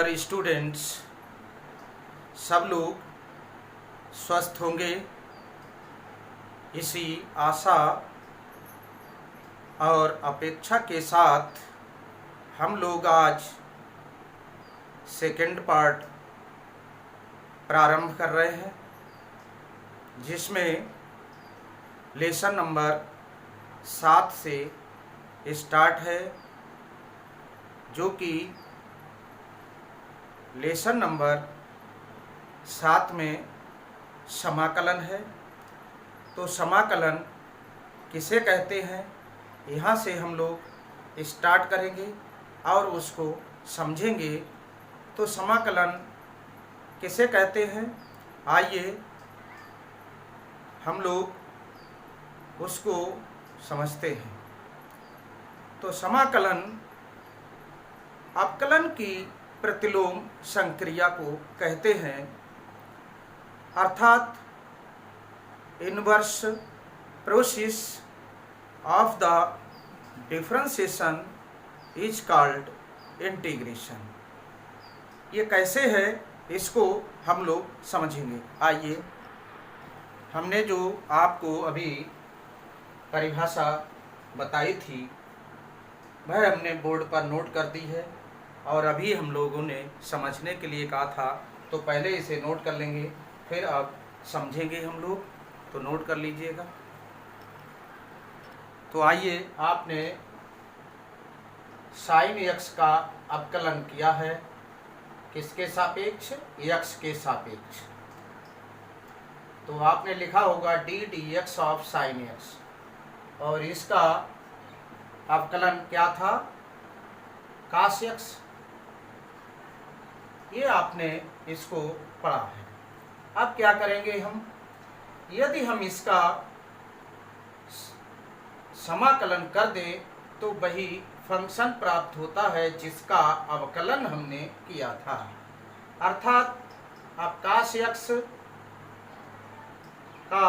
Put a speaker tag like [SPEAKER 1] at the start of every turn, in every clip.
[SPEAKER 1] Dear students, सब लोग स्वस्थ होंगे इसी आशा और अपेक्षा के साथ हम लोग आज सेकंड पार्ट प्रारंभ कर रहे हैं, जिसमें लेसन नंबर 7 से स्टार्ट है, जो कि लेसन नंबर 7 में समाकलन है। तो समाकलन किसे कहते हैं, यहाँ से हम लोग स्टार्ट करेंगे और उसको समझेंगे। तो समाकलन किसे कहते हैं, आइए हम लोग उसको समझते हैं। तो समाकलन अवकलन की प्रतिलोम संक्रिया को कहते हैं, अर्थात inverse process of the differentiation is called integration. ये कैसे है, इसको हम लोग समझेंगे। आइए, हमने जो आपको अभी परिभाषा बताई थी वह हमने बोर्ड पर नोट कर दी है, और अभी हम लोगों ने समझने के लिए कहा था, तो पहले इसे नोट कर लेंगे, फिर अब समझेंगे हम लोग। तो नोट कर लीजिएगा। तो आइए, आपने साइन x का अवकलन किया है, किसके सापेक्ष? x के सापेक्ष। तो आपने लिखा होगा d dx of sine x, और इसका अवकलन क्या था? cos x। ये आपने इसको पढ़ा है। अब क्या करेंगे हम, यदि हम इसका समाकलन कर दें तो वही फंक्शन प्राप्त होता है जिसका अवकलन हमने किया था। अर्थात आप cos x का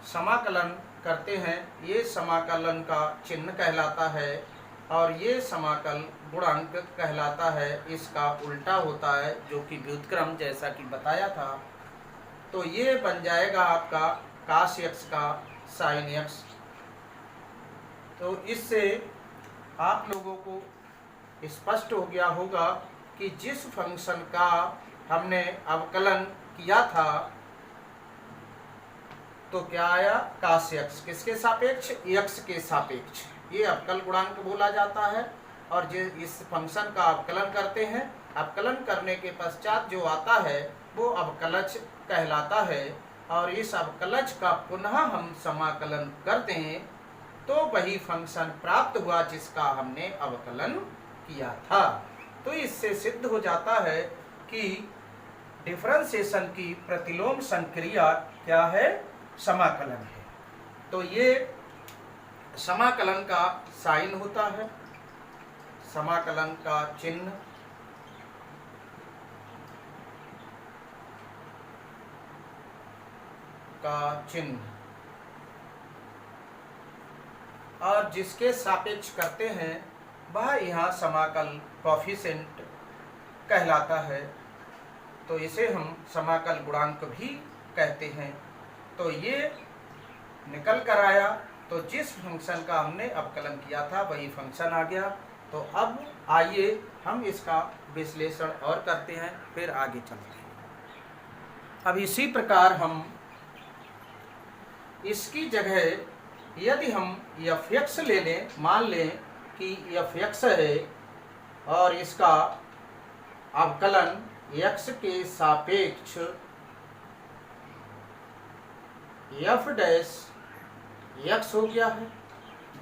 [SPEAKER 1] समाकलन करते हैं, ये समाकलन का चिन्ह कहलाता है, और ये समाकल गुणांक कहलाता है। इसका उल्टा होता है, जो कि व्युत्क्रम जैसा कि बताया था। तो ये बन जाएगा आपका cos x का sin x। तो इससे आप लोगों को स्पष्ट हो गया होगा कि जिस फंक्शन का हमने अवकलन किया था तो क्या आया? cos x। किसके सापेक्ष? x के सापेक्ष। ये अवकल गुणांक बोला जाता है। और जो इस फंक्शन का अवकलन करते हैं, अवकलन करने के पश्चात जो आता है वो अवकलज कहलाता है, और इस अवकलज का पुनः हम समाकलन कर दें तो वही फंक्शन प्राप्त हुआ जिसका हमने अवकलन किया था। तो इससे सिद्ध हो जाता है कि डिफरेंशिएशन की प्रतिलोम संक्रिया क्या है? समाकलन है। तो ये समाकलन का साइन होता है, समाकलन का चिन्ह। और जिसके सापेक्ष करते हैं वह यहाँ समाकल कोफिशिएंट कहलाता है। तो इसे हम समाकल गुणांक भी कहते हैं। तो ये निकल कर आया, तो जिस फंक्शन का हमने अवकलन किया था वही फंक्शन आ गया। तो अब आइए हम इसका विश्लेषण और करते हैं, फिर आगे चलते हैं। अब इसी प्रकार हम इसकी जगह यदि हम fx ले लें, मान लें कि fx है और इसका अवकलन x के सापेक्ष f डैश x हो गया है।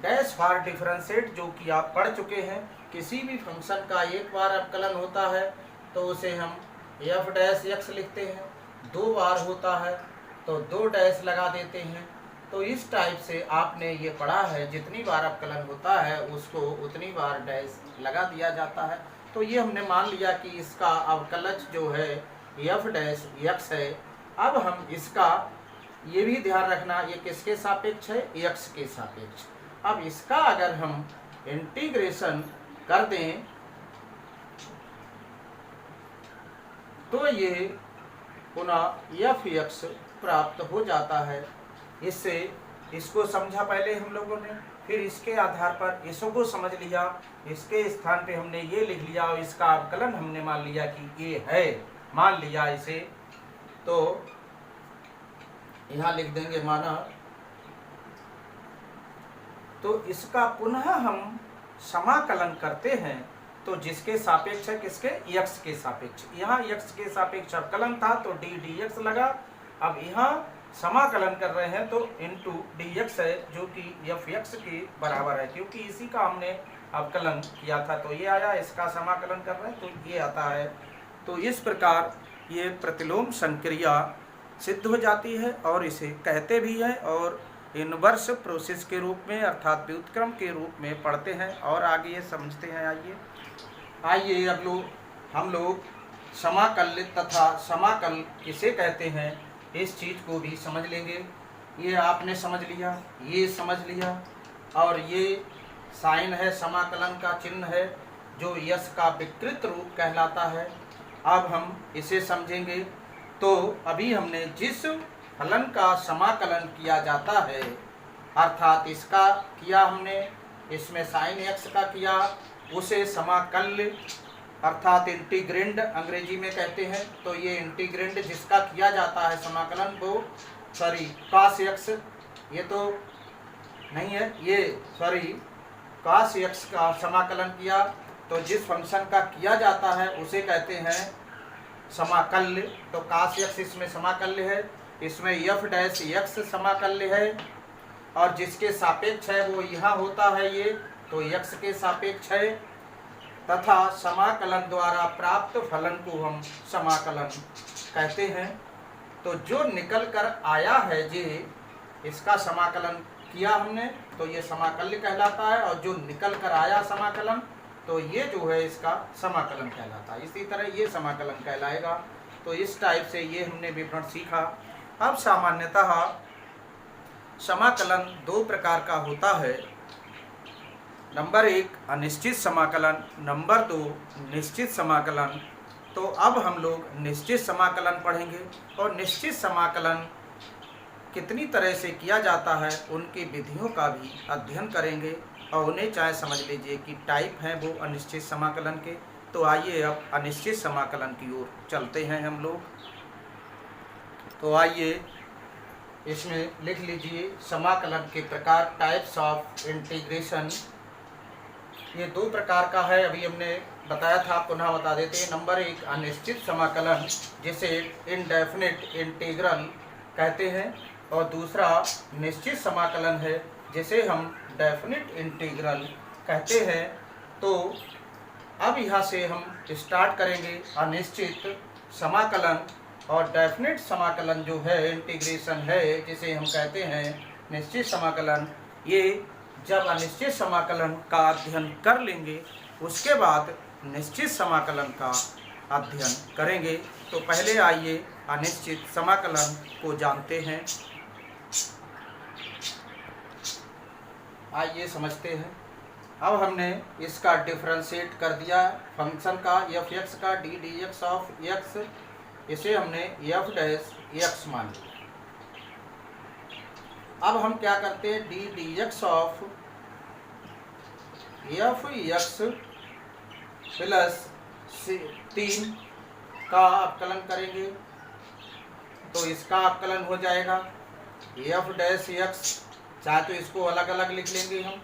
[SPEAKER 1] डैश फॉर डिफरेंशिएट, जो कि आप पढ़ चुके हैं, किसी भी फंक्शन का एक बार अवकलन होता है तो उसे हम f डैश x लिखते हैं, 2 बार होता है तो 2 डैश लगा देते हैं। तो इस टाइप से आपने ये पढ़ा है, जितनी बार अवकलन होता है उसको उतनी बार डैश लगा दिया जाता है। तो ये हमने मान लिया कि इसका अवकलज जो है f डैश x है। अब हम इसका ये भी ध्यान रखना, ये किसके सापेक्ष है? x के सापेक्ष। अब इसका अगर हम इंटीग्रेशन कर दें तो ये पुनः एफ एक्स प्राप्त हो जाता है। इससे इसको समझा पहले हम लोगों ने, फिर इसके आधार पर इसको समझ लिया, इसके स्थान पे हमने ये लिख लिया और इसका अवकलन हमने मान लिया कि ये है, मान लिया इसे, तो यहाँ लिख देंगे माना। तो इसका पुनः हम समाकलन करते हैं, तो जिसके सापेक्ष है, किसके, x के सापेक्ष। यहाँ x के सापेक्ष अवकलन था तो d dx लगा। अब यहाँ समाकलन कर रहे हैं तो इनटू dx है, जो कि fx के बराबर है, क्योंकि इसी का हमने अवकलन किया था तो ये आया। इसका समाकलन कर रहे हैं तो ये आता है। तो इस प्रकार ये प्रतिलोम संक्रिया सिद्ध हो जाती है और इसे कहते भी हैं और इनवर्स प्रोसेस के रूप में अर्थात व्युत्क्रम के रूप में पढ़ते हैं और आगे ये समझते हैं। आइए अब हम लोग समाकल तथा समाकल किसे कहते हैं इस चीज़ को भी समझ लेंगे। ये आपने समझ लिया, ये समझ लिया, और ये साइन है, समाकलन का चिन्ह है जो यश का विकृत रूप कहलाता है। अब हम इसे समझेंगे। तो अभी हमने जिस फलन का समाकलन किया जाता है, अर्थात इसका किया हमने, इसमें साइन एक्स का किया, उसे समाकल्य अर्थात इंटीग्रेंड अंग्रेजी में कहते हैं। तो ये इंटीग्रेंड जिसका किया जाता है समाकलन वो cos x, ये तो नहीं है, ये cos x का समाकलन किया, तो जिस फंक्शन का किया जाता है उसे कहते हैं समाकल्य। तो cos x इसमें समाकल्य है, इसमें f डैश x समाकल्य है, और जिसके सापेक्ष है वो यहाँ होता है ये, तो x के सापेक्ष है, तथा समाकलन द्वारा प्राप्त फलन को हम समाकलन कहते हैं। तो जो निकल कर आया है जी, इसका समाकलन किया हमने तो ये समाकल्य कहलाता है, और जो निकल कर आया समाकलन तो ये जो है इसका समाकलन कहलाता है। इसी तरह ये समाकलन कहलाएगा। तो इस टाइप से ये हमने विवरण सीखा। अब सामान्यतः समाकलन दो प्रकार का होता है। नंबर 1 अनिश्चित समाकलन, नंबर 2 निश्चित समाकलन। तो अब हम लोग निश्चित समाकलन पढ़ेंगे, और निश्चित समाकलन कितनी तरह से किया जाता है उनकी विधियों का भी अध्ययन करेंगे, और उन्हें चाहे समझ लीजिए कि टाइप हैं वो अनिश्चित समाकलन के। तो आइए अब अनिश्चित समाकलन की ओर चलते हैं हम लोग। तो आइए इसमें लिख लीजिए समाकलन के प्रकार, टाइप्स ऑफ इंटीग्रेशन। ये दो प्रकार का है, अभी हमने बताया था, पुनः बता देते हैं। नंबर 1 अनिश्चित समाकलन, जिसे इनडेफिनिट इंटीग्रल कहते हैं, और दूसरा निश्चित समाकलन है जिसे हम डेफिनिट इंटीग्रल कहते हैं। तो अब यहाँ से हम स्टार्ट करेंगे अनिश्चित समाकलन, और डेफिनिट समाकलन जो है इंटीग्रेशन है जिसे हम कहते हैं निश्चित समाकलन। ये जब अनिश्चित समाकलन का अध्ययन कर लेंगे उसके बाद निश्चित समाकलन का अध्ययन करेंगे। तो पहले आइए अनिश्चित समाकलन को जानते हैं। आइए समझते हैं। अब हमने इसका डिफरेंशिएट कर दिया फंक्शन का, f x का d dx ऑफ x, इसे हमने f डैश x मान लिया। अब हम क्या करते हैं, d dx of f x plus 3 का अवकलन करेंगे। तो इसका अवकलन हो जाएगा f डैश x, चाहे तो इसको अलग अलग लिख लेंगे हम,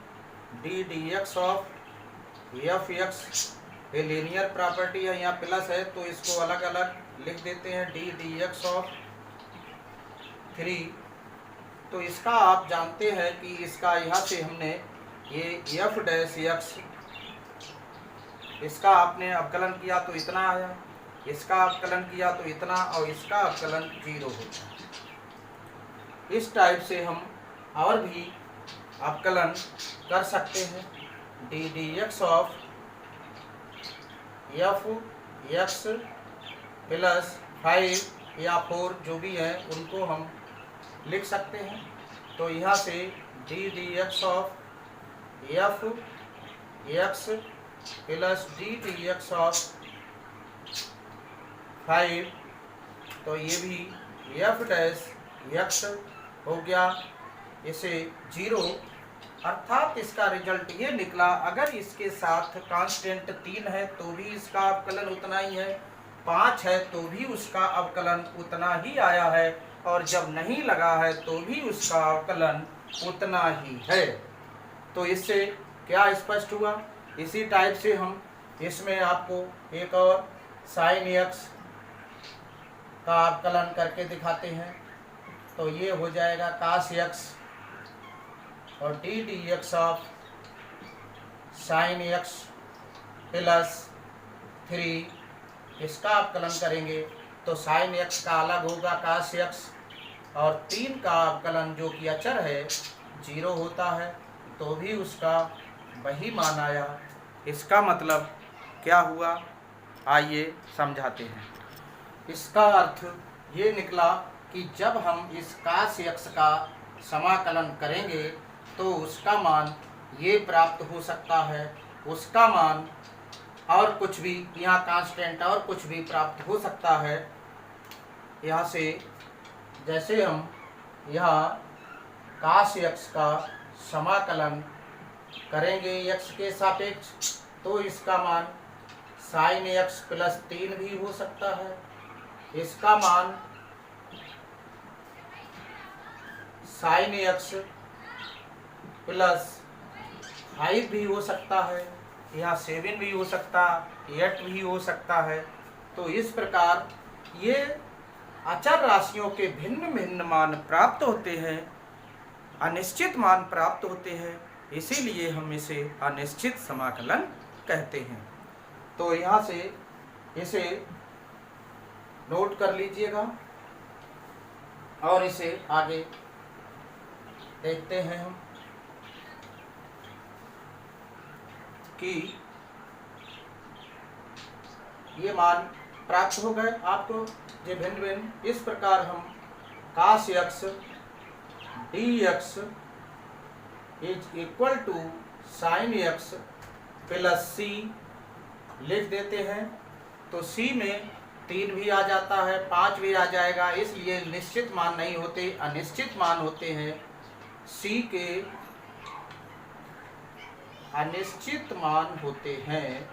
[SPEAKER 1] d dx of f x, ये लीनियर प्रॉपर्टी है, यहाँ प्लस है तो इसको अलग अलग लिख देते हैं d dx ऑफ 3। तो इसका आप जानते हैं कि इसका यहाँ से हमने ये f डैश x, इसका आपने अवकलन किया तो इतना आया, इसका अवकलन किया तो इतना, और इसका अवकलन 0 होता है। इस टाइप से हम और भी अवकलन कर सकते हैं। d dx of f x plus 5 या 4 जो भी है उनको हम लिख सकते हैं। तो यहाँ से d dx of f x plus d dx of 5, तो ये भी एफ डैश एक्स हो गया, इसे 0, अर्थात इसका रिजल्ट ये निकला। अगर इसके साथ कांस्टेंट 3 है तो भी इसका अवकलन उतना ही है, 5 है तो भी उसका अवकलन उतना ही आया है, और जब नहीं लगा है तो भी उसका अवकलन उतना ही है। तो इससे क्या स्पष्ट हुआ? इसी टाइप से हम इसमें आपको एक और साइन एक्स का अवकलन करके दिखाते हैं। तो ये हो जाएगा कास एक्स और d d x of sign x plus 3, इसका अवकलन करेंगे तो साइन एक्स का अलग होगा कास एक्स, और 3 का अवकलन जो कि अचर है 0 होता है, तो भी उसका वही मान आया। इसका मतलब क्या हुआ, आइए समझाते हैं। इसका अर्थ ये निकला कि जब हम इस कास एक्स का समाकलन करेंगे तो उसका मान ये प्राप्त हो सकता है, उसका मान और कुछ भी, यहाँ कांस्टेंट और कुछ भी प्राप्त हो सकता है। यहाँ से जैसे हम यहाँ कास एक्स का समाकलन करेंगे एक्स के सापेक्ष, तो इसका मान साइन एक्स प्लस 3 भी हो सकता है, इसका मान साइन एक्स प्लस 5 भी हो सकता है, यहाँ 7 भी हो सकता, 8 भी हो सकता है। तो इस प्रकार ये अचर राशियों के भिन्न भिन्न मान प्राप्त होते हैं, अनिश्चित मान प्राप्त होते हैं, इसीलिए हम इसे अनिश्चित समाकलन कहते हैं। तो यहाँ से इसे नोट कर लीजिएगा और इसे आगे देखते हैं हम कि ये मान प्राप्त हो गए आपको जो भिन्न भिन्न। इस प्रकार हम cos x d x is equal to sine x plus c लिख देते हैं। तो सी में 3 भी आ जाता है, 5 भी आ जाएगा, इसलिए निश्चित मान नहीं होते, अनिश्चित मान होते हैं। सी के अनिश्चित मान होते हैं।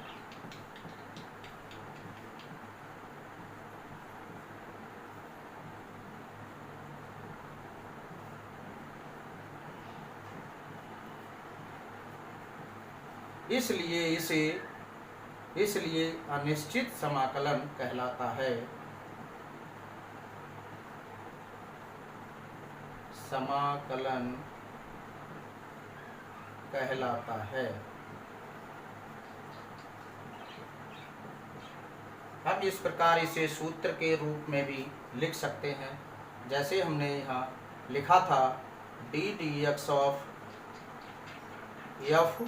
[SPEAKER 1] इसलिए अनिश्चित समाकलन कहलाता है। समाकलन कहलाता है। हम इस प्रकार इसे सूत्र के रूप में भी लिख सकते हैं, जैसे हमने यहाँ लिखा था D d x of F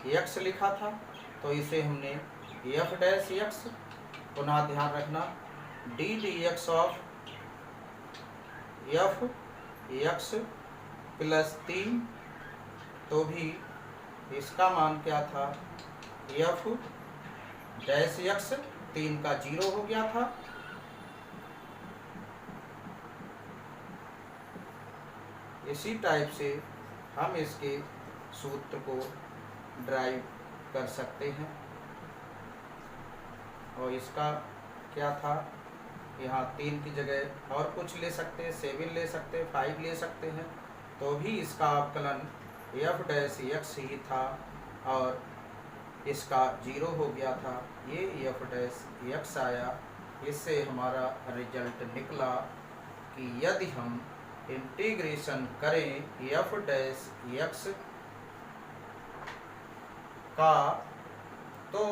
[SPEAKER 1] x लिखा था, तो इसे हमने एफ डैश एक्स, पुनः ध्यान रखना D d x of F x plus 3, तो भी इसका मान क्या था, एफ डैश एक्स, 3 का 0 हो गया था। इसी टाइप से हम इसके सूत्र को ड्राइव कर सकते हैं। और इसका क्या था, यहाँ 3 की जगह और कुछ ले सकते हैं, 7 ले सकते हैं, 5 ले सकते हैं, तो भी इसका अवकलन एफ डैश एक्स ही था और इसका 0 हो गया था, ये एफ डैश एक्स आया। इससे हमारा रिजल्ट निकला कि यदि हम इंटीग्रेशन करें एफ डैश एक्स का, तो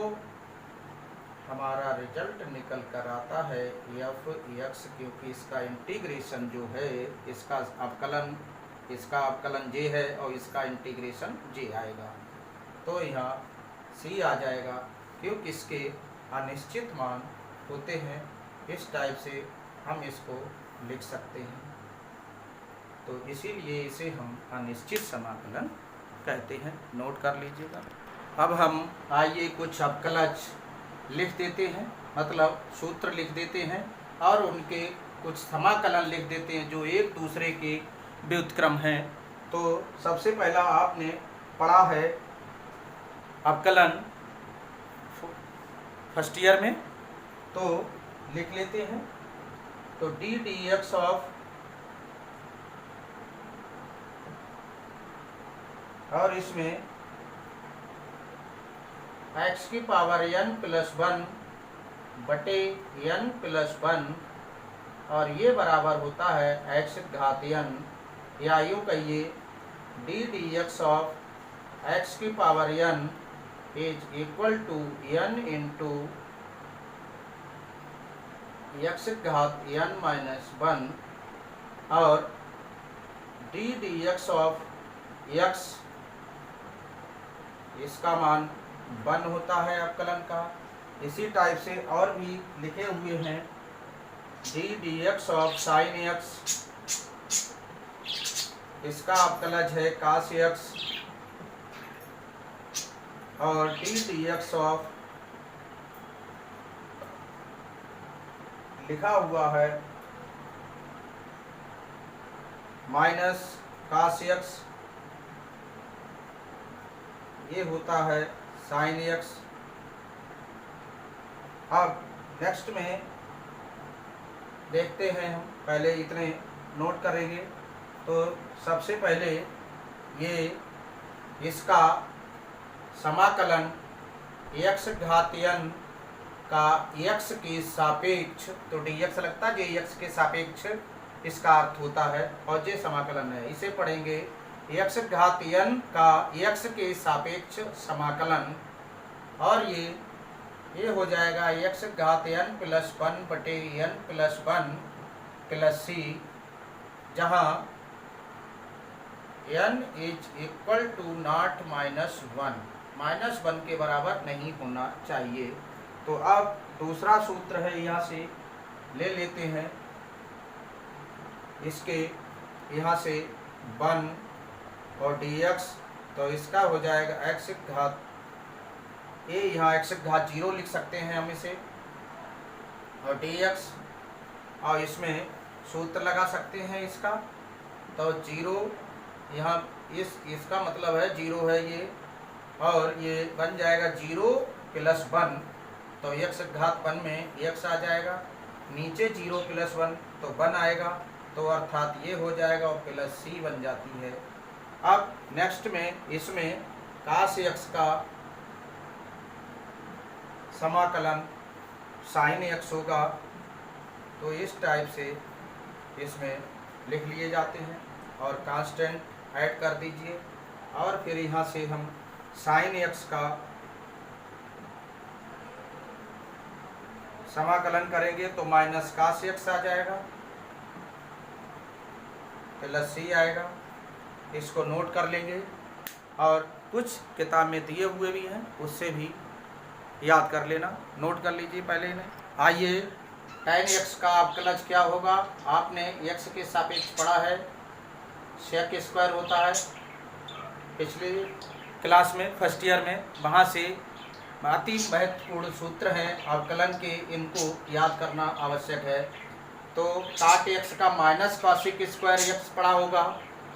[SPEAKER 1] हमारा रिजल्ट निकल कर आता है एफ एक्स, क्योंकि इसका इंटीग्रेशन जो है, इसका अवकलन जे है और इसका इंटीग्रेशन जे आएगा, तो यहाँ सी आ जाएगा, क्योंकि इसके अनिश्चित मान होते हैं। इस टाइप से हम इसको लिख सकते हैं। तो इसीलिए इसे हम अनिश्चित समाकलन कहते हैं, नोट कर लीजिएगा। अब हम आइए कुछ अवकलज लिख देते हैं। मतलब सूत्र लिख देते हैं और उनके कुछ समाकलन लिख देते हैं जो एक दूसरे के व्युत्क्रम हैं। तो सबसे पहला आपने पढ़ा है अवकलन फर्स्ट ईयर में, तो लिख लेते हैं। तो डी डी एक्स ऑफ, और इसमें x की पावर n प्लस 1 बटे n प्लस 1, और ये बराबर होता है x घात n, या यूँ कहिए d d x of x की power n is equal to n into x घात n माइनस 1, और d d x of x इसका मान 1 होता है अवकलन का। इसी टाइप से और भी लिखे हुए हैं D d x of sine x, इसका अवकलज है कास एक्स, और डी डी एक्स ऑफ लिखा हुआ है माइनस कास एक्स, ये होता है साइन एक्स। अब नेक्स्ट में देखते हैं, हम पहले इतने नोट करेंगे। तो सबसे पहले ये इसका समाकलन x घात n का x के सापेक्ष, तो dx लगता है x के सापेक्ष इसका अर्थ होता है, और ये समाकलन है। इसे पढ़ेंगे x घात n का x के सापेक्ष समाकलन, और ये हो जाएगा x घात n प्लस 1 बटे n प्लस 1 प्लस c, जहाँ n is equal to not minus 1 के बराबर नहीं होना चाहिए। तो अब दूसरा सूत्र है, यहाँ से ले लेते हैं, इसके यहाँ से 1 और dx, तो इसका हो जाएगा x घात a, यहाँ x घात 0 लिख सकते हैं हम इसे, और dx, और इसमें सूत्र लगा सकते हैं इसका। तो 0 यहाँ इसका मतलब है 0 है ये, और ये बन जाएगा 0 प्लस 1, तो x घात 1 में x आ जाएगा, नीचे 0 प्लस 1 तो 1 आएगा, तो अर्थात ये हो जाएगा और प्लस c बन जाती है। अब नेक्स्ट में इसमें कास x का समाकलन साइन x होगा, तो इस टाइप से इसमें लिख लिए जाते हैं, और कांस्टेंट ऐड कर दीजिए, और फिर यहाँ से हम साइन x का समाकलन करेंगे तो माइनस कास x आ जाएगा, प्लस c आएगा। इसको नोट कर लेंगे, और कुछ किताब में दिए हुए भी हैं, उससे भी याद कर लेना, नोट कर लीजिए पहले इन्हें। आइए tan x का अवकलज क्या होगा, आपने x के सापेक्ष पढ़ा है, sec स्क्वायर होता है पिछले क्लास में फर्स्ट ईयर में, वहाँ से अति महत्वपूर्ण सूत्र हैं अवकलन के, इनको याद करना आवश्यक है। तो काट x का माइनस कॉसिक स्क्वायर x पढ़ा होगा,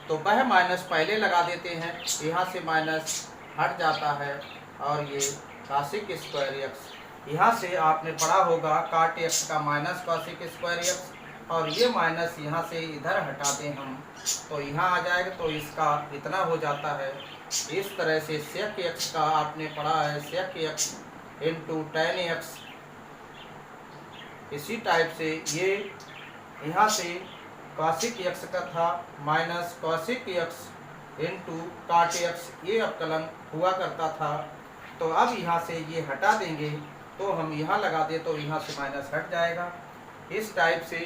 [SPEAKER 1] तो वह माइनस पहले लगा देते हैं, यहाँ से माइनस हट जाता है, और ये कॉसिक स्क्वायर x, यहाँ से आपने पढ़ा होगा काट x का माइनस कॉसिक स्क्वायर x, और ये माइनस यहाँ से इधर हटा दें हम, तो यहाँ आ जाएगा, तो इसका इतना हो जाता है। इस तरह से सेक x का आपने पढ़ा है सेक x इंटू tan x, इसी टाइप से ये यहाँ से कॉसिक x का था माइनस कॉसिक x इंटू काट x, ये अवकलन हुआ करता था। तो अब यहाँ से ये हटा देंगे, तो हम यहाँ लगा दे तो यहाँ से माइनस हट जाएगा। इस टाइप से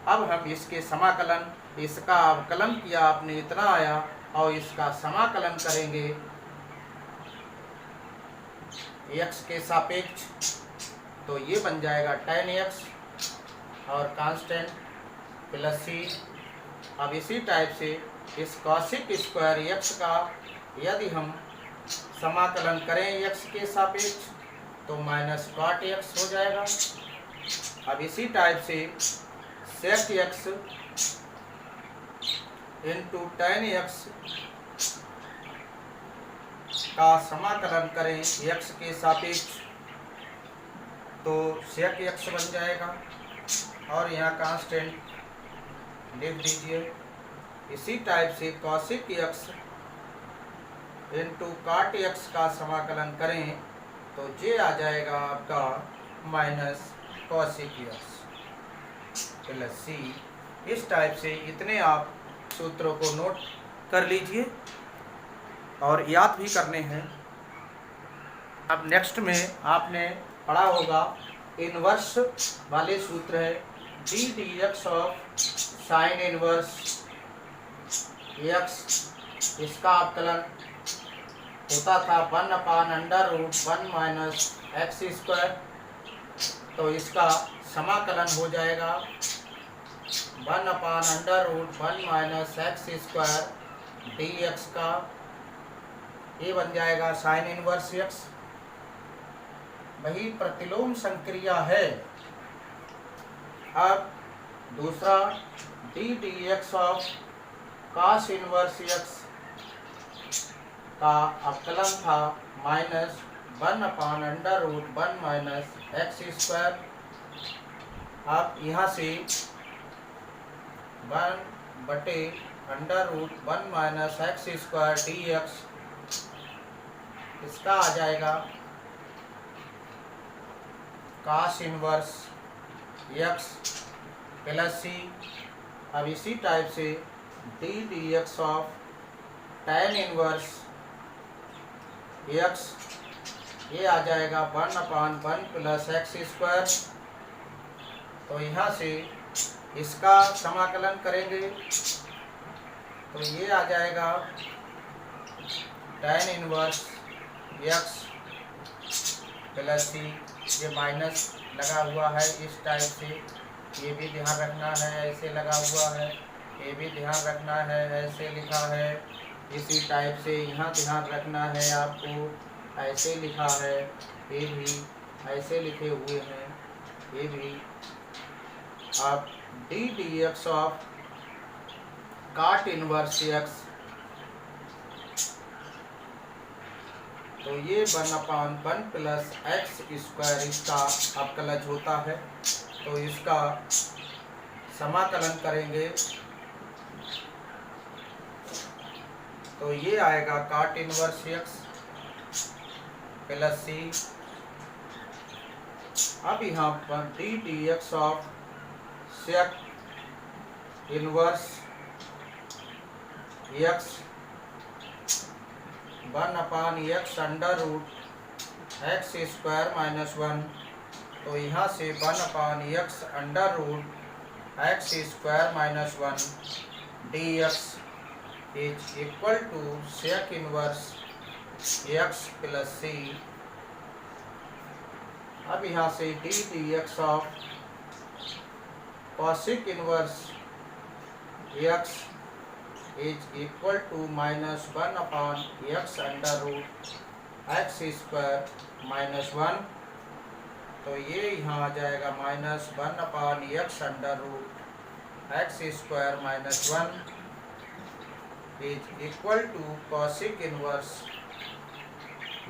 [SPEAKER 1] अब हम इसके समाकलन, इसका अवकलन किया आपने इतना आया, और इसका समाकलन करेंगे x के सापेक्ष, तो ये बन जाएगा tan x और कांस्टेंट प्लस c। अब इसी टाइप से इस कॉसिक स्क्वायर x का यदि हम समाकलन करें x के सापेक्ष, तो माइनस कॉट x हो जाएगा, अब इसी टाइप से sec x into tan x का समाकलन करें x के सापेक्ष तो sec x बन जाएगा और यहाँ कांस्टेंट लिख दीजिए। इसी टाइप से cosec x into cot x का समाकलन करें तो ये आ जाएगा आपका minus cosec x plus c। इस टाइप से इतने आप सूत्रों को नोट कर लीजिए और याद भी करने हैं। अब नेक्स्ट में आपने पढ़ा होगा इनवर्स वाले सूत्र है d dx of sine inverse x। इसका अवकलन होता था 1/√1 माइनस एक्स स्क्वायर, तो इसका समाकलन हो जाएगा 1/√1 माइनस एक्स स्क्वायर dx का, ये बन जाएगा साइन इनवर्स x। वही प्रतिलोम संक्रिया है। अब दूसरा d dx of cos inverse x का अवकलन था माइनस 1/√1 माइनस एक्स स्क्वायर। अब यहाँ से 1/√1 माइनस एक्स स्क्वायर dx, इसका आ जाएगा cos inverse x plus c। अब इसी टाइप से d dx of tan inverse x, ये आ जाएगा 1/1 प्लस एक्स स्क्वायर। तो यहाँ से इसका समाकलन करेंगे तो ये आ जाएगा tan inverse x plus c। ये माइनस लगा हुआ है इस टाइप से, ये भी ध्यान रखना है, ऐसे लगा हुआ है, ये भी ध्यान रखना है, ऐसे लिखा है। इसी टाइप से यहाँ ध्यान रखना है आपको, ऐसे लिखा है, ये भी ऐसे लिखे हुए हैं, ये भी। अब d dx of cot inverse x, तो ये 1/1 प्लस एक्स स्क्वायर इसका अवकलज होता है। तो इसका समाकलन करेंगे तो ये आएगा cot inverse x plus c। अब यहाँ पर d dx of sec inverse x 1/x √x square minus 1, तो यहाँ से 1/x √x square minus 1 dx is equal to sec inverse x plus c। अब यहाँ से d dx of cosec inverse x is equal to minus 1/x √x square minus 1, तो ये यहाँ आ जाएगा minus 1/x √x square minus 1 is equal to cosec inverse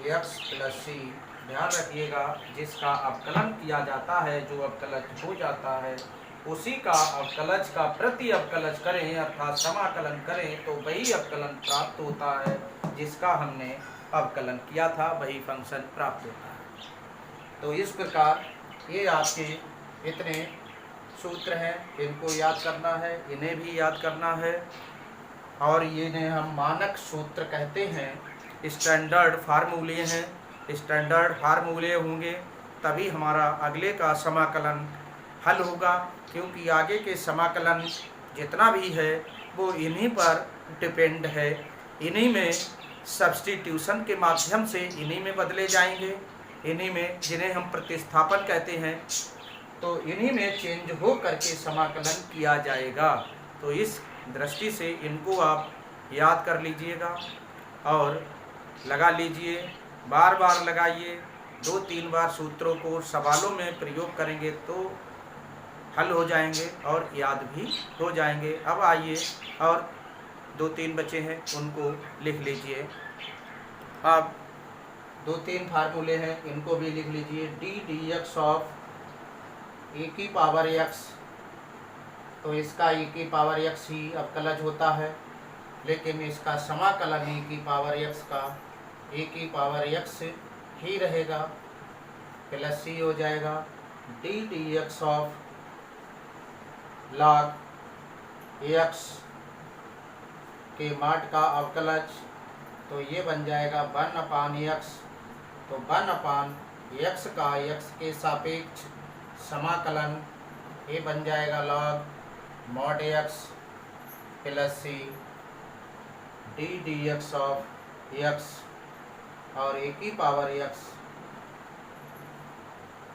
[SPEAKER 1] x plus c। ध्यान रखिएगा, जिसका अवकलन किया जाता है, जो अवकलज हो जाता है, उसी का अवकलज का प्रति अवकलज करें अर्थात समाकलन करें तो वही अवकलन प्राप्त होता है, जिसका हमने अवकलन किया था वही फंक्शन प्राप्त होता है। तो इस प्रकार ये आपके इतने सूत्र हैं, इनको याद करना है, इन्हें भी याद करना है। और ये हम मानक सूत्र कहते हैं, स्टैंडर्ड फार्मूले हैं। स्टैंडर्ड फार्मूले होंगे तभी हमारा अगले का समाकलन हल होगा, क्योंकि आगे के समाकलन जितना भी है वो इन्हीं पर डिपेंड है। इन्हीं में सब्स्टिट्यूशन के माध्यम से इन्हीं में बदले जाएंगे, इन्हीं में जिन्हें हम प्रतिस्थापन कहते हैं, तो इन्हीं में चेंज हो करके समाकलन किया जाएगा। तो इस दृष्टि से इनको आप याद कर लीजिएगा और लगा लीजिए, बार बार लगाइए। 2-3 बार सूत्रों को सवालों में प्रयोग करेंगे तो हल हो जाएंगे और याद भी हो जाएंगे। अब आइए और 2-3 बचे हैं उनको लिख लीजिए। अब 2-3 फार्मूले हैं, इनको भी लिख लीजिए। ddx ऑफ e की पावर x, तो इसका e की पावर x ही अवकलज होता है, लेकिन इसका समाकलन e की पावर x का e की पावर x ही रहेगा, प्लस c हो जाएगा। ddx ऑफ log x के माड का अवकलज, तो ये बन जाएगा 1/x, तो 1/x का x के सापेक्ष समाकलन ये बन जाएगा log mod x plus c ddx of x और e की पावर x,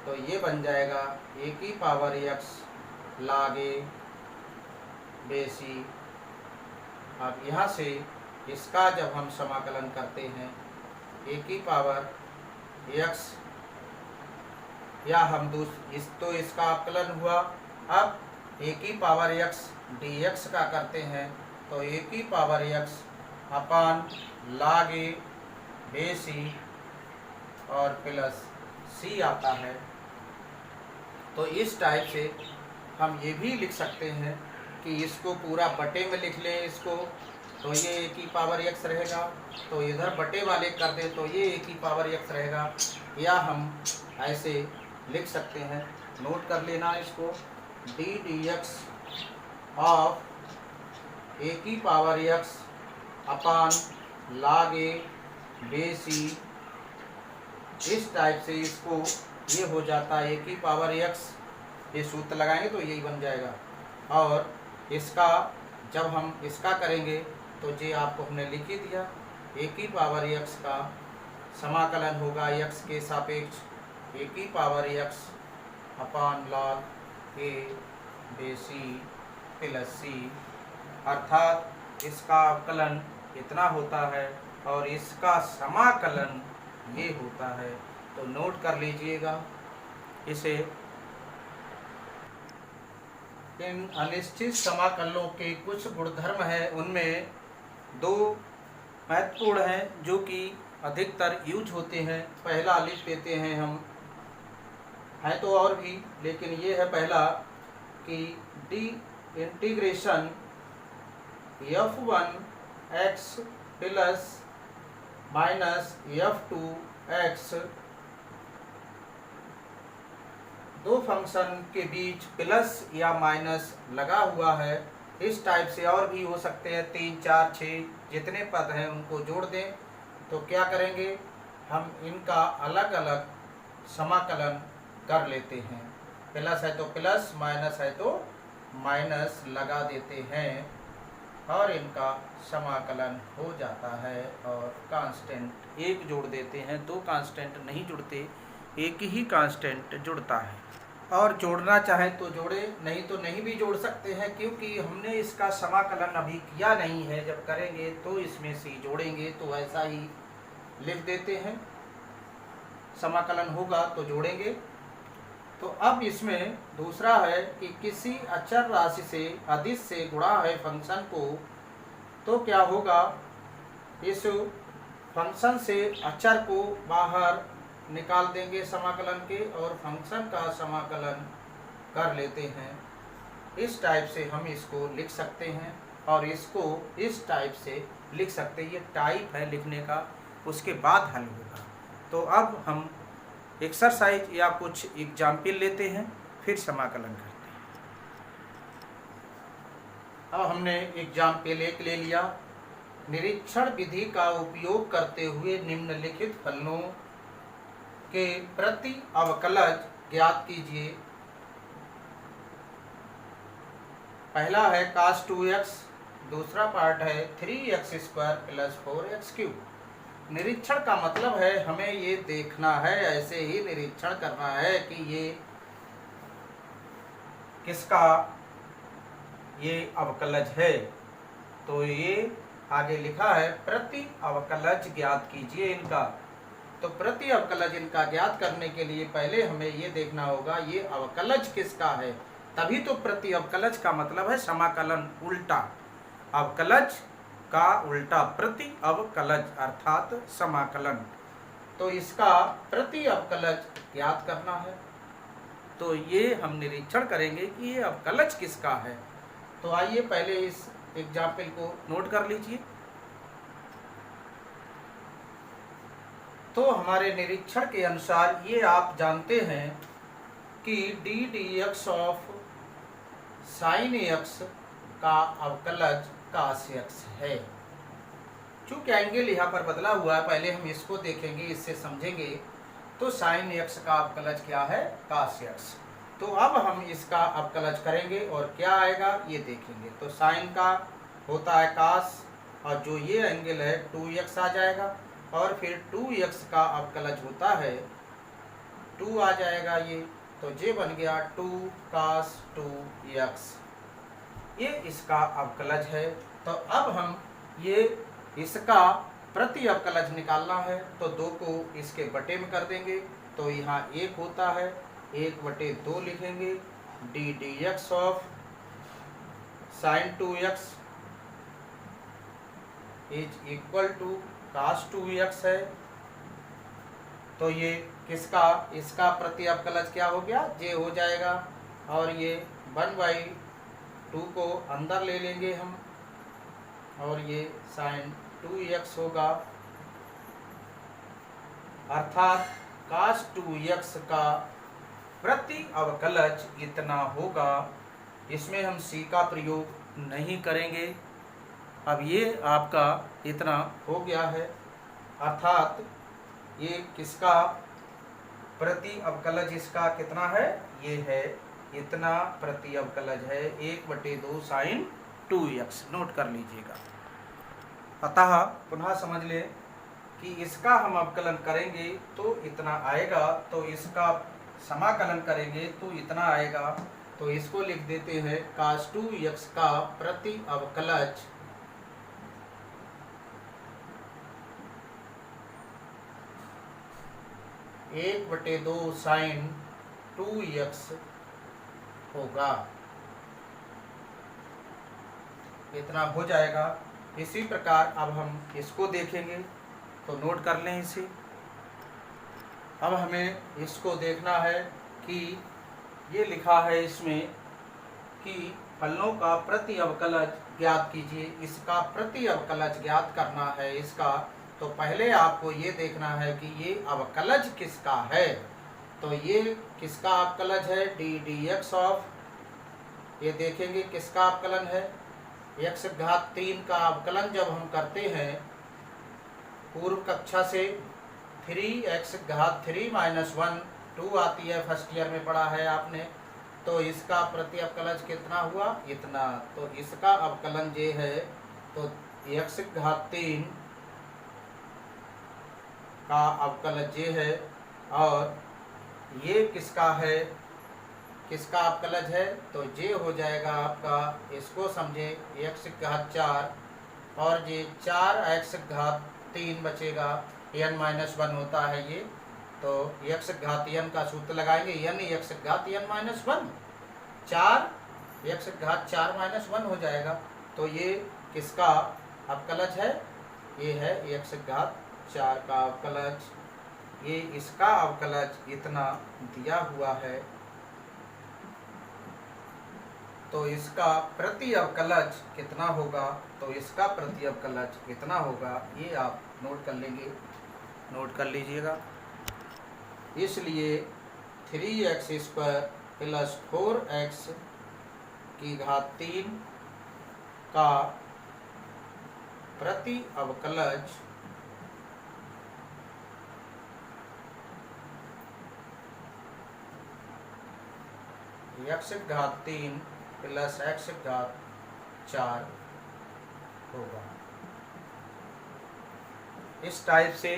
[SPEAKER 1] तो ये बन जाएगा e की पावर x log a बेसी। अब यहाँ से इसका जब हम समाकलन करते हैं e की पावर x, या हम तो इसका अवकलन हुआ। अब e की पावर x dx का करते हैं, तो e की power x upon log a बेसी और प्लस c आता है। तो इस टाइप से हम ये भी लिख सकते हैं कि इसको पूरा बटे में लिख लें इसको, तो ये e की पावर x रहेगा, तो इधर बटे वाले कर दें तो ये e की पावर x रहेगा। या हम ऐसे लिख सकते हैं, नोट कर लेना इसको, ddx ऑफ e की power x upon log a बेसी। इस टाइप से इसको ये हो जाता है e की पावर x, ये सूत्र लगाएंगे तो यही बन जाएगा। और इसका जब हम इसका करेंगे तो ये आपको हमने लिख ही दिया, e की पावर x का समाकलन होगा x के सापेक्ष e की power x upon log a बेसी प्लस c, अर्थात इसका अवकलन इतना होता है और इसका समाकलन ये होता है। तो नोट कर लीजिएगा इसे। इन अनिश्चित समाकलों के कुछ गुणधर्म हैं, उनमें 2 महत्वपूर्ण हैं जो कि अधिकतर यूज होते हैं। पहला लिख देते हैं हम, है तो और भी, लेकिन ये है पहला कि D integration f1x plus minus f2x, दो फंक्शन के बीच प्लस या माइनस लगा हुआ है। इस टाइप से और भी हो सकते हैं, 3, 4, 6 जितने पद हैं उनको जोड़ दें। तो क्या करेंगे, हम इनका अलग अलग समाकलन कर लेते हैं। प्लस है तो प्लस, माइनस है तो माइनस लगा देते हैं और इनका समाकलन हो जाता है। और कांस्टेंट एक जोड़ देते हैं, 2 कांस्टेंट नहीं जुड़ते, एक ही कांस्टेंट जुड़ता है। और जोड़ना चाहें तो जोड़े, नहीं तो नहीं भी जोड़ सकते हैं, क्योंकि हमने इसका समाकलन अभी किया नहीं है। जब करेंगे तो इसमें से जोड़ेंगे, तो ऐसा ही लिख देते हैं, समाकलन होगा तो जोड़ेंगे। तो अब इसमें दूसरा है कि किसी अचर राशि से अदिश से गुणा है फंक्शन को, तो क्या होगा, इस फंक्शन से अचर को बाहर निकाल देंगे समाकलन के और फंक्शन का समाकलन कर लेते हैं। इस टाइप से हम इसको लिख सकते हैं और इसको इस टाइप से लिख सकते हैं। ये टाइप है लिखने का, उसके बाद हल होगा। तो अब हम एक्सरसाइज या कुछ एग्जाम्पल लेते हैं, फिर समाकलन करते हैं। अब हमने एग्जाम्पल 1 ले लिया। निरीक्षण विधि का उपयोग करते हुए निम्नलिखित फलनों के प्रति अवकलज ज्ञात कीजिए। पहला है cos 2x, दूसरा पार्ट है 3x² प्लस 4x³ निरीक्षण का मतलब है हमें ये देखना है, ऐसे ही निरीक्षण करना है कि ये किसका ये अवकलज है। तो ये आगे लिखा है प्रति अवकलज ज्ञात कीजिए इनका। तो प्रति अवकलज इनका ज्ञात करने के लिए पहले हमें ये देखना होगा ये अवकलज किसका है। तभी तो प्रति अवकलज का मतलब है समाकलन, उल्टा। अवकलज का उल्टा प्रति अवकलज अर्थात समाकलन। तो इसका प्रति अवकलज ज्ञात करना है। तो ये हम निरीक्षण करेंगे कि ये अवकलज किसका है। तो आइए पहले इस एग्जाम्पल को नोट कर लीजिए। तो हमारे निरीक्षण के अनुसार ये आप जानते हैं कि D d x of sine x का अवकलज कास एक्स है। चूंकि एंगल यहाँ पर बदला हुआ है, पहले हम इसको देखेंगे, इससे समझेंगे। तो साइन एक्स का अवकलज क्या है? कास एक्स। तो अब हम इसका अवकलज करेंगे और क्या आएगा ये देखेंगे। तो साइन का होता है कास, और जो ये एंगल है 2x आ जाएगा, और फिर 2x का अवकलज होता है 2 आ जाएगा ये। तो ये बन गया 2 cos 2x, ये इसका अवकलज है। तो अब हम ये इसका प्रति अवकलज निकालना है, तो 2 को इसके बटे में कर देंगे। तो यहाँ 1 होता है, 1/2 लिखेंगे। D d x of sine 2x is equal to cos 2x है। तो ये किसका, इसका प्रति अवकलज क्या हो गया? जे हो जाएगा। और ये 1/2 को अंदर ले लेंगे हम, और ये साइन 2x होगा, अर्थात cos 2x का प्रति अवकलज इतना होगा। इसमें हम c का प्रयोग नहीं करेंगे। अब ये आपका इतना हो गया है, अर्थात ये किसका प्रति अवकलज, इसका कितना है? ये है इतना प्रति अवकलज है, 1/2 साइन 2x। नोट कर लीजिएगा। अतः पुनः समझ ले कि इसका हम अवकलन करेंगे तो इतना आएगा, तो इसका समाकलन करेंगे तो इतना आएगा। तो इसको लिख देते हैं cos 2x का प्रति अवकलज 1/2 साइन 2x होगा, इतना हो जाएगा। इसी प्रकार अब हम इसको देखेंगे, तो नोट कर लें इसे। अब हमें इसको देखना है कि ये लिखा है इसमें कि फलनों का प्रति अवकलज ज्ञात कीजिए। इसका प्रति अवकलज ज्ञात करना है इसका। तो पहले आपको ये देखना है कि ये अवकलज किसका है। तो ये किसका अवकलज है? डी डी एक्स ऑफ, ये देखेंगे किसका अवकलन है? x⁻³ का अवकलन जब हम करते हैं पूर्व कक्षा से, 3x⁻³ - 1 2 आती है, फर्स्ट ईयर में पढ़ा है आपने। तो इसका प्रति अवकलज कितना हुआ? इतना। तो इसका अवकलन ये है, तो x⁻³ का अवकलज ये है, और ये किसका है, किसका अवकलज है? तो ये हो जाएगा आपका, इसको समझे, x⁻4 और ये 4x⁻³ बचेगा, n-1 होता है ये। तो x⁻n का सूत्र लगाएंगे, n x⁻n-1, 4x⁻4 - 1 हो जाएगा। तो ये किसका अवकलज है? ये है x⁻4 का अवकलज। ये इसका अवकलज इतना दिया हुआ है। तो इसका प्रति अवकलज कितना होगा? तो इसका प्रति अवकलज कितना होगा ये आप नोट कर लेंगे, नोट कर लीजिएगा। इसलिए 3x² + 4x⁻³ का प्रति अवकलज x⁻³ + x⁻4 होगा। इस टाइप से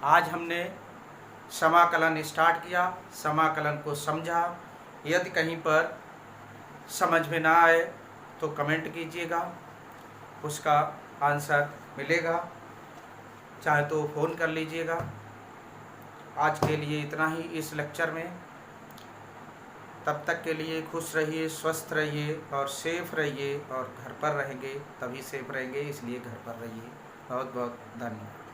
[SPEAKER 1] आज हमने समाकलन स्टार्ट किया, समाकलन को समझा। यदि कहीं पर समझ में ना आए तो कमेंट कीजिएगा, उसका आंसर मिलेगा, चाहे तो फ़ोन कर लीजिएगा। आज के लिए इतना ही इस लेक्चर में। तब तक के लिए खुश रहिए, स्वस्थ रहिए और सेफ रहिए, और घर पर रहेंगे तभी सेफ रहेंगे, इसलिए घर पर रहिए। बहुत बहुत धन्यवाद।